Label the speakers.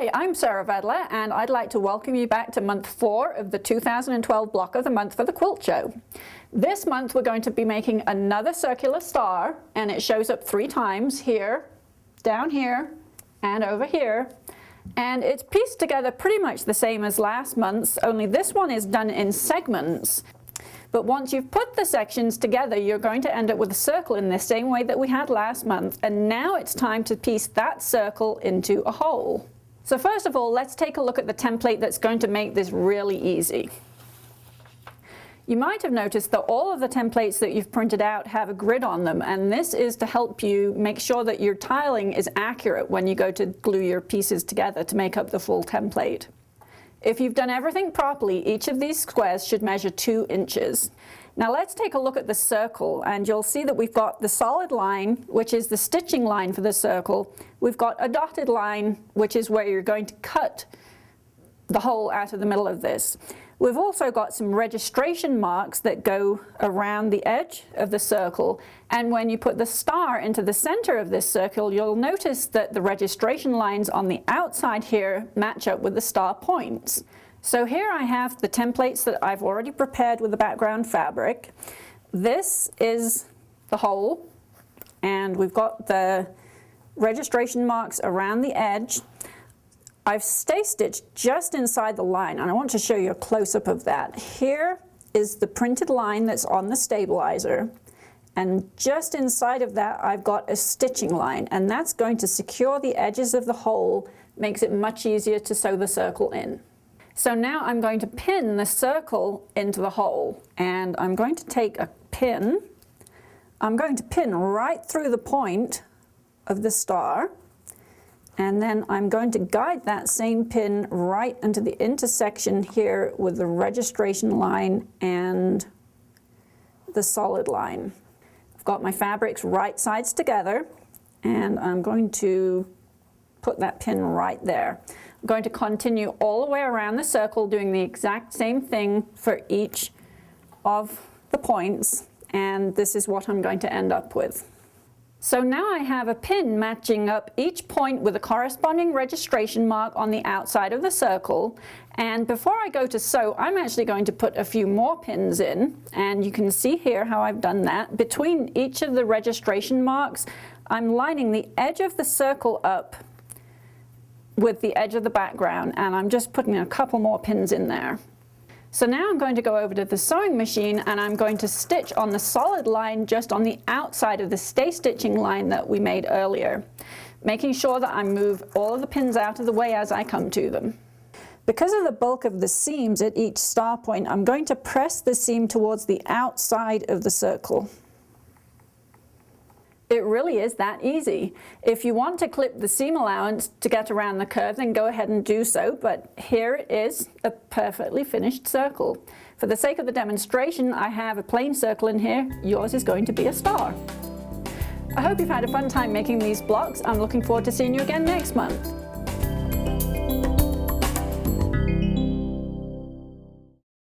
Speaker 1: Hi, I'm Sarah Vedeler, and I'd like to welcome you back to month 4 of the 2012 block of the month for the Quilt Show. This month we're going to be making another circular star, and it shows up 3 times here, down here, and over here. And it's pieced together pretty much the same as last month's, only this one is done in segments. But once you've put the sections together, you're going to end up with a circle in the same way that we had last month, and now it's time to piece that circle into a hole. So first of all, let's take a look at the template that's going to make this really easy. You might have noticed that all of the templates that you've printed out have a grid on them, and this is to help you make sure that your tiling is accurate when you go to glue your pieces together to make up the full template. If you've done everything properly, each of these squares should measure 2 inches. Now let's take a look at the circle, and you'll see that we've got the solid line, which is the stitching line for the circle. We've got a dotted line, which is where you're going to cut the hole out of the middle of this. We've also got some registration marks that go around the edge of the circle, and when you put the star into the center of this circle, you'll notice that the registration lines on the outside here match up with the star points. So here I have the templates that I've already prepared with the background fabric. This is the hole, and we've got the registration marks around the edge. I've stay stitched just inside the line, and I want to show you a close-up of that. Here is the printed line that's on the stabilizer, and just inside of that I've got a stitching line, and that's going to secure the edges of the hole, makes it much easier to sew the circle in. So now I'm going to pin the circle into the hole, and I'm going to take a pin. I'm going to pin right through the point of the star, and then I'm going to guide that same pin right into the intersection here with the registration line and the solid line. I've got my fabrics right sides together, and I'm going to put that pin right there. I'm going to continue all the way around the circle, doing the exact same thing for each of the points, and this is what I'm going to end up with. So now I have a pin matching up each point with a corresponding registration mark on the outside of the circle, and before I go to sew, I'm actually going to put a few more pins in, and you can see here how I've done that. Between each of the registration marks, I'm lining the edge of the circle up with the edge of the background, and I'm just putting a couple more pins in there. So now I'm going to go over to the sewing machine, and I'm going to stitch on the solid line just on the outside of the stay stitching line that we made earlier, making sure that I move all of the pins out of the way as I come to them. Because of the bulk of the seams at each star point, I'm going to press the seam towards the outside of the circle. It really is that easy. If you want to clip the seam allowance to get around the curve, then go ahead and do so, but here it is, a perfectly finished circle. For the sake of the demonstration, I have a plain circle in here. Yours is going to be a star. I hope you've had a fun time making these blocks. I'm looking forward to seeing you again next month.